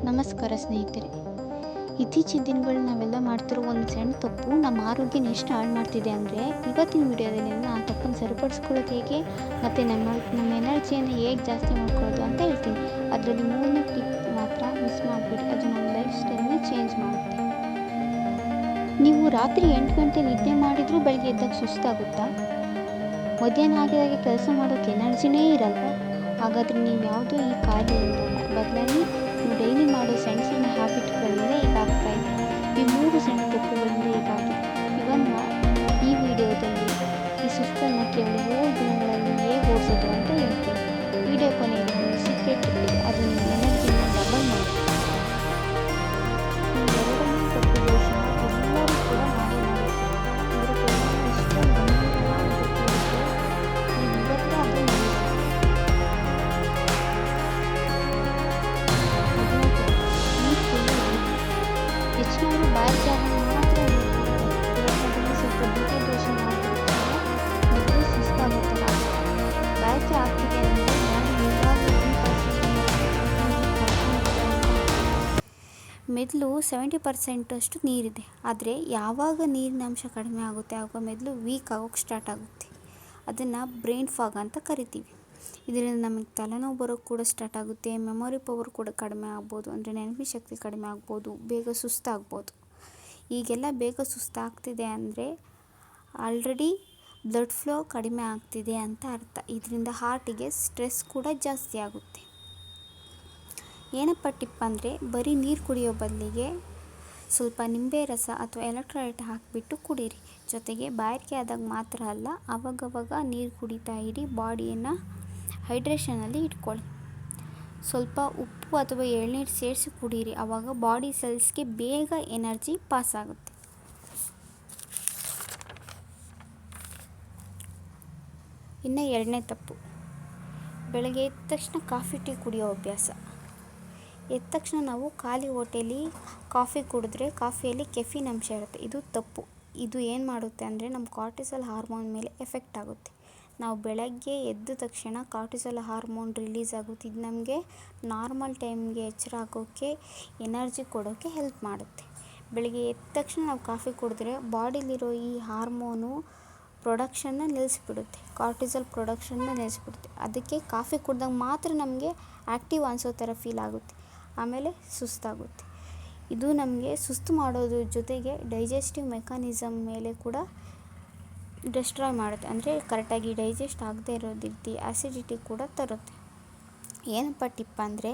ನಮಸ್ಕಾರ ಸ್ನೇಹಿತರೆ. ಇತ್ತೀಚಿನ ದಿನಗಳು ನಾವೆಲ್ಲ ಮಾಡ್ತಿರೋ ಒಂದು ಸಣ್ಣ ತಪ್ಪು ನಮ್ಮ ಆರೋಗ್ಯನ ಎಷ್ಟು ಹಾಳು ಮಾಡ್ತಿದೆ ಅಂದರೆ, ಇವತ್ತಿನ ವಿಡಿಯೋದಲ್ಲಿ ನಾನು ಆ ತಪ್ಪನ್ನು ಸರಿಪಡಿಸ್ಕೊಳ್ಳೋದು ಹೇಗೆ ಮತ್ತು ನಮ್ಮ ಎನರ್ಜಿಯನ್ನು ಹೇಗೆ ಜಾಸ್ತಿ ಮಾಡ್ಕೊಳ್ಳೋದು ಅಂತ ಹೇಳ್ತೀನಿ. ಅದರಲ್ಲಿ 3ನೇ ಟಿಪ್ ಮಾತ್ರ ಮಿಸ್ ಮಾಡಿಬಿಡಿ, ಅದು ನಮ್ಮ ಲೈಫ್ ಸ್ಟೈಲ್ನ ಚೇಂಜ್ ಮಾಡುತ್ತೆ. ನೀವು ರಾತ್ರಿ 8 ಗಂಟೆ ನಿದ್ದೆ ಮಾಡಿದರೂ ಬೆಳಗ್ಗೆ ಎದ್ದಾಗ ಸುಸ್ತಾಗುತ್ತಾ? ಮಧ್ಯಾಹ್ನ ಆಗಿದಾಗೆ ಕೆಲಸ ಮಾಡೋಕ್ಕೆ ಎನರ್ಜಿನೇ ಇರಲ್ಲ? ಹಾಗಾದರೆ ನೀವು ಯಾವುದೋ ಈ ಕಾಯಿಲೆಯಿಂದ ಬದಲಾಗಿ ನೀವು ಡೈಲಿ ಮಾಡೋ ಸಣ್ಣ ಸಣ್ಣ ಹ್ಯಾಬಿಟ್ಗಳಿಂದ ಹೀಗಾಗ್ತಾ ಇದೆ. ಈ 3 ಸಣ್ಣ ತಪ್ಪುಗಳಿಂದ ಹೀಗಾಗಿ ಇವನ್ನು ಈ ವಿಡಿಯೋದಲ್ಲಿ ಈ ಸುಸ್ತನ್ನು ಕೇವಲ 7 ದಿನಗಳಲ್ಲಿ ಹೇಗೆ ಓಡಿಸೋದು ಅಂತ ಹೇಳ್ತೀನಿ. ವಿಡಿಯೋ ಕೊನೆಯಲ್ಲಿ ಒಂದು ಸೀಕ್ರೆಟ್ ಇದೆ, ಅದು ನಿಮ್ಮ ಎನರ್ಜಿನ ಡಬಲ್ ಮಾಡುತ್ತೆ. ಈ ಎರಡನೇ ತಪ್ಪುಗಳು ಸಹ ಎಲ್ಲರೂ ಕೂಡ ಮಾಡೇ ಮಾಡುತ್ತಾರೆ. ಇದರ ಪರಿಣಾಮ ಎಷ್ಟೊಂದು ಗಂಭೀರವಾಗಿರುತ್ತೆ. ನೀವು ಇವತ್ತೇ ಅದು ಹೆಚ್ಚಿನವರು ಬಾಯಿ ಜಾಗ ಮಾತ್ರ ದೇಹದಲ್ಲಿ ಸ್ವಲ್ಪ ದೋಷ ಮಾಡಿಬಿಡ್ತಾರೆ, ಮೊದಲು ಸುಸ್ತಾಗುತ್ತಲ್ಲ. ಬ್ಯಾಟ್ರಿ ಆಗ್ತಿದೆ ಅಂದರೆ ಮೆದುಳು 70% ಅಷ್ಟು ನೀರಿದೆ. ಆದರೆ ಯಾವಾಗ ನೀರಿನ ಅಂಶ ಕಡಿಮೆ ಆಗುತ್ತೆ ಆವಾಗ ಮೆದುಳು ವೀಕ್ ಆಗೋಕ್ಕೆ ಸ್ಟಾರ್ಟ್ ಆಗುತ್ತೆ. ಅದನ್ನು ಬ್ರೈನ್ ಫಾಗ್ ಅಂತ ಕರಿತೀವಿ. ಇದರಿಂದ ನಮಗೆ ತಲೆನೋವು ಬರೋಕ್ಕೆ ಕೂಡ ಸ್ಟಾರ್ಟ್ ಆಗುತ್ತೆ. ಮೆಮೊರಿ ಪವರ್ ಕೂಡ ಕಡಿಮೆ ಆಗ್ಬೋದು, ಅಂದರೆ ನೆನಪಿನ ಶಕ್ತಿ ಕಡಿಮೆ ಆಗ್ಬೋದು, ಬೇಗ ಸುಸ್ತಾಗ್ಬೋದು. ಈಗೆಲ್ಲ ಬೇಗ ಸುಸ್ತಾಗ್ತಿದೆ ಅಂದರೆ ಆಲ್ರೆಡಿ ಬ್ಲಡ್ ಫ್ಲೋ ಕಡಿಮೆ ಆಗ್ತಿದೆ ಅಂತ ಅರ್ಥ. ಇದರಿಂದ ಹಾರ್ಟಿಗೆ ಸ್ಟ್ರೆಸ್ ಕೂಡ ಜಾಸ್ತಿ ಆಗುತ್ತೆ. ಏನಪ್ಪ ಟಿಪ್ ಅಂದರೆ, ಬರೀ ನೀರು ಕುಡಿಯೋ ಬದಲಿಗೆ ಸ್ವಲ್ಪ ನಿಂಬೆ ರಸ ಅಥವಾ ಎಲೆಕ್ಟ್ರೋಲೈಟ್ ಹಾಕಿಬಿಟ್ಟು ಕುಡೀರಿ. ಜೊತೆಗೆ ಬಾಯಾರಿಕೆ ಆದಾಗ ಮಾತ್ರ ಅಲ್ಲ, ಆವಾಗವಾಗ ನೀರು ಕುಡಿತಾ ಇರಿ. ಬಾಡಿಯನ್ನು ಹೈಡ್ರೇಷನಲ್ಲಿ ಇಟ್ಕೊಳ್ಳಿ. ಸ್ವಲ್ಪ ಉಪ್ಪು ಅಥವಾ ಎಳ್ನೀರು ಸೇರಿಸಿ ಕುಡೀರಿ. ಆವಾಗ ಬಾಡಿ ಸೆಲ್ಸ್ಗೆ ಬೇಗ ಎನರ್ಜಿ ಪಾಸ್ ಆಗುತ್ತೆ. ಇನ್ನು 2ನೇ ತಪ್ಪು, ಬೆಳಗ್ಗೆ ಎದ್ದ ತಕ್ಷಣ ಕಾಫಿ ಟೀ ಕುಡಿಯೋ ಅಭ್ಯಾಸ. ಎದ್ದ ತಕ್ಷಣ ನಾವು ಖಾಲಿ ಹೊಟ್ಟೆಯಲ್ಲಿ ಕಾಫಿ ಕುಡಿದ್ರೆ ಕಾಫಿಯಲ್ಲಿ ಕೆಫಿನ್ ಅಂಶ ಇರುತ್ತೆ. ಇದು ತಪ್ಪು. ಇದು ಏನು ಮಾಡುತ್ತೆ ಅಂದರೆ ನಮ್ಮ ಕಾರ್ಟಿಸಲ್ ಹಾರ್ಮೋನ್ ಮೇಲೆ ಎಫೆಕ್ಟ್ ಆಗುತ್ತೆ. ನಾವು ಬೆಳಗ್ಗೆ ಎದ್ದ ತಕ್ಷಣ ಕಾರ್ಟಿಸಲ್ ಹಾರ್ಮೋನ್ ರಿಲೀಸ್ ಆಗುತ್ತೆ. ಇದು ನಮಗೆ ನಾರ್ಮಲ್ ಟೈಮ್ಗೆ ಎಚ್ಚರ ಆಗೋಕ್ಕೆ, ಎನರ್ಜಿ ಕೊಡೋಕ್ಕೆ ಹೆಲ್ಪ್ ಮಾಡುತ್ತೆ. ಬೆಳಗ್ಗೆ ಎದ್ದ ತಕ್ಷಣ ನಾವು ಕಾಫಿ ಕುಡಿದ್ರೆ ಬಾಡಿಲಿರೋ ಈ ಹಾರ್ಮೋನು ಪ್ರೊಡಕ್ಷನ್ನ ನಿಲ್ಲಿಸ್ಬಿಡುತ್ತೆ, ಕಾರ್ಟಿಸಲ್ ಪ್ರೊಡಕ್ಷನ್ನ ನಿಲ್ಲಿಸ್ಬಿಡುತ್ತೆ. ಅದಕ್ಕೆ ಕಾಫಿ ಕುಡ್ದಾಗ ಮಾತ್ರ ನಮಗೆ ಆ್ಯಕ್ಟಿವ್ ಅನಿಸೋ ಥರ ಫೀಲ್ ಆಗುತ್ತೆ, ಆಮೇಲೆ ಸುಸ್ತಾಗುತ್ತೆ. ಇದು ನಮಗೆ ಸುಸ್ತು ಮಾಡೋದ್ರ ಜೊತೆಗೆ ಡೈಜೆಸ್ಟಿವ್ ಮೆಕ್ಯಾನಿಸಮ್ ಮೇಲೆ ಕೂಡ ಡಿಸ್ಟ್ರಾಯ್ ಮಾಡುತ್ತೆ, ಅಂದರೆ ಕರೆಕ್ಟಾಗಿ ಡೈಜೆಸ್ಟ್ ಆಗದೆ ಇರೋದಿರ್ತಿ, ಆ್ಯಸಿಡಿಟಿ ಕೂಡ ತರುತ್ತೆ. ಏನಪ್ಪ ಟಿಪ್ ಅಂದರೆ,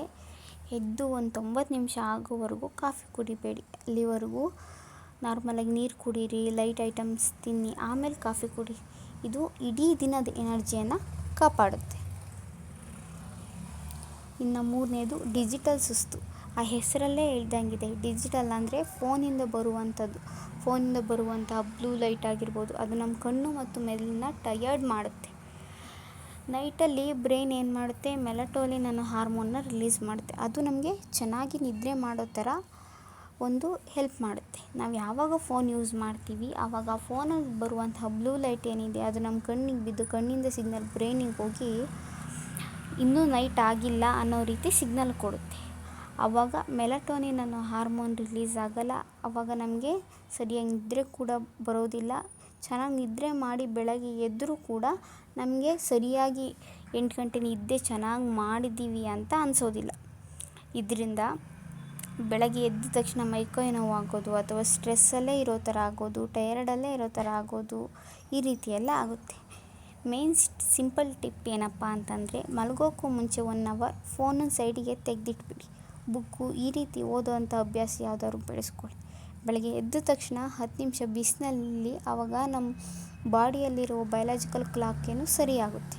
ಎದ್ದು ಒಂದು 90 ನಿಮಿಷ ಆಗೋವರೆಗೂ ಕಾಫಿ ಕುಡಿಬೇಡಿ. ಅಲ್ಲಿವರೆಗೂ ನಾರ್ಮಲಾಗಿ ನೀರು ಕುಡೀರಿ, ಲೈಟ್ ಐಟಮ್ಸ್ ತಿನ್ನಿ, ಆಮೇಲೆ ಕಾಫಿ ಕುಡಿ. ಇದು ಇಡೀ ದಿನದ ಎನರ್ಜಿಯನ್ನು ಕಾಪಾಡುತ್ತೆ. ಇನ್ನು 3ನೇದು ಡಿಜಿಟಲ್ ಸುಸ್ತು. ಆ ಹೆಸರಲ್ಲೇ ಹೇಳ್ದಂಗಿದೆ, ಡಿಜಿಟಲ್ ಅಂದರೆ ಫೋನಿಂದ ಬರುವಂತಹ ಬ್ಲೂ ಲೈಟ್ ಆಗಿರ್ಬೋದು. ಅದು ನಮ್ಮ ಕಣ್ಣು ಮತ್ತು ಮೆದುಳನ್ನ ಟಯರ್ಡ್ ಮಾಡುತ್ತೆ. ನೈಟಲ್ಲಿ ಬ್ರೈನ್ ಏನು ಮಾಡುತ್ತೆ, ಮೆಲಟೋನಿನ್ ಅನ್ನೋ ಹಾರ್ಮೋನ್ನ ರಿಲೀಸ್ ಮಾಡುತ್ತೆ. ಅದು ನಮಗೆ ಚೆನ್ನಾಗಿ ನಿದ್ರೆ ಮಾಡೋ ಥರ ಒಂದು ಹೆಲ್ಪ್ ಮಾಡುತ್ತೆ. ನಾವು ಯಾವಾಗ ಫೋನ್ ಯೂಸ್ ಮಾಡ್ತೀವಿ ಆವಾಗ ಆ ಫೋನಲ್ಲಿ ಬರುವಂತಹ ಬ್ಲೂ ಲೈಟ್ ಏನಿದೆ ಅದು ನಮ್ಮ ಕಣ್ಣಿಗೆ ಬಿದ್ದು ಕಣ್ಣಿಂದ ಸಿಗ್ನಲ್ ಬ್ರೈನಿಗೆ ಹೋಗಿ ಇನ್ನೂ ನೈಟ್ ಆಗಿಲ್ಲ ಅನ್ನೋ ರೀತಿ ಸಿಗ್ನಲ್ ಕೊಡುತ್ತೆ. ಆವಾಗ ಮೆಲಟೋನಿನ್ ಅನ್ನೋ ಹಾರ್ಮೋನ್ ರಿಲೀಸ್ ಆಗಲ್ಲ. ಆವಾಗ ನಮಗೆ ಸರಿಯಾಗಿ ನಿದ್ರೆ ಕೂಡ ಬರೋದಿಲ್ಲ. ಚೆನ್ನಾಗಿ ನಿದ್ರೆ ಮಾಡಿ ಬೆಳಗ್ಗೆ ಎದ್ದರೂ ಕೂಡ ನಮಗೆ ಸರಿಯಾಗಿ 8 ಗಂಟೆ ನಿದ್ದೆ ಚೆನ್ನಾಗಿ ಮಾಡಿದ್ದೀವಿ ಅಂತ ಅನಿಸೋದಿಲ್ಲ. ಇದರಿಂದ ಬೆಳಗ್ಗೆ ಎದ್ದ ತಕ್ಷಣ ಮೈಕೈ ನೋವು ಆಗೋದು, ಅಥವಾ ಸ್ಟ್ರೆಸ್ಸಲ್ಲೇ ಇರೋ ಥರ ಆಗೋದು, ಟಯರ್ಡಲ್ಲೇ ಇರೋ ಥರ ಆಗೋದು, ಈ ರೀತಿಯೆಲ್ಲ ಆಗುತ್ತೆ. ಮೇನ್ ಸಿಂಪಲ್ ಟಿಪ್ ಏನಪ್ಪ ಅಂತಂದರೆ, ಮಲಗೋಕ್ಕೂ ಮುಂಚೆ 1 ಅವರ್ ಫೋನನ್ನು ಸೈಡಿಗೆ ತೆಗೆದಿಟ್ಬಿಡಿ. ಬುಕ್ಕು ಈ ರೀತಿ ಓದೋವಂಥ ಅಭ್ಯಾಸ ಯಾವುದಾದ್ರು ಬೆಳೆಸ್ಕೊಳ್ಳಿ. ಬೆಳಗ್ಗೆ ಎದ್ದ ತಕ್ಷಣ 10 ನಿಮಿಷ ಬಿಸಿಲಲ್ಲಿ, ಆವಾಗ ನಮ್ಮ ಬಾಡಿಯಲ್ಲಿರೋ ಬಯಾಲಜಿಕಲ್ ಕ್ಲಾಕ್ ಏನು ಸರಿಯಾಗುತ್ತೆ.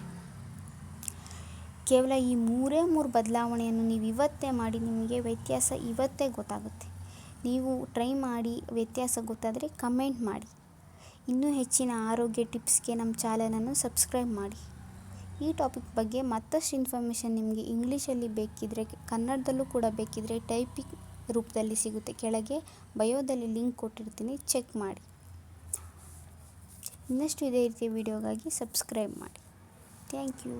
ಕೇವಲ ಈ 3 ಬದಲಾವಣೆಯನ್ನು ನೀವು ಇವತ್ತೇ ಮಾಡಿ, ನಿಮಗೆ ವ್ಯತ್ಯಾಸ ಇವತ್ತೇ ಗೊತ್ತಾಗುತ್ತೆ. ನೀವು ಟ್ರೈ ಮಾಡಿ ವ್ಯತ್ಯಾಸ ಗೊತ್ತಾದರೆ ಕಮೆಂಟ್ ಮಾಡಿ. ಇನ್ನೂ ಹೆಚ್ಚಿನ ಆರೋಗ್ಯ ಟಿಪ್ಸ್ಗೆ ನಮ್ಮ ಚಾನಲನ್ನು ಸಬ್ಸ್ಕ್ರೈಬ್ ಮಾಡಿ. ಈ ಟಾಪಿಕ್ ಬಗ್ಗೆ ಮತ್ತಷ್ಟು ಇನ್ಫಾರ್ಮೇಷನ್ ನಿಮಗೆ ಇಂಗ್ಲೀಷಲ್ಲಿ ಬೇಕಿದ್ದರೆ, ಕನ್ನಡದಲ್ಲೂ ಕೂಡ ಬೇಕಿದ್ದರೆ ಟೈಪಿಂಗ್ ರೂಪದಲ್ಲಿ ಸಿಗುತ್ತೆ. ಕೆಳಗೆ ಬಯೋದಲ್ಲಿ ಲಿಂಕ್ ಕೊಟ್ಟಿರ್ತೀನಿ, ಚೆಕ್ ಮಾಡಿ. ಇನ್ನಷ್ಟು ಇದೇ ರೀತಿಯ ವಿಡಿಯೋಗಾಗಿ ಸಬ್ಸ್ಕ್ರೈಬ್ ಮಾಡಿ. Thank you.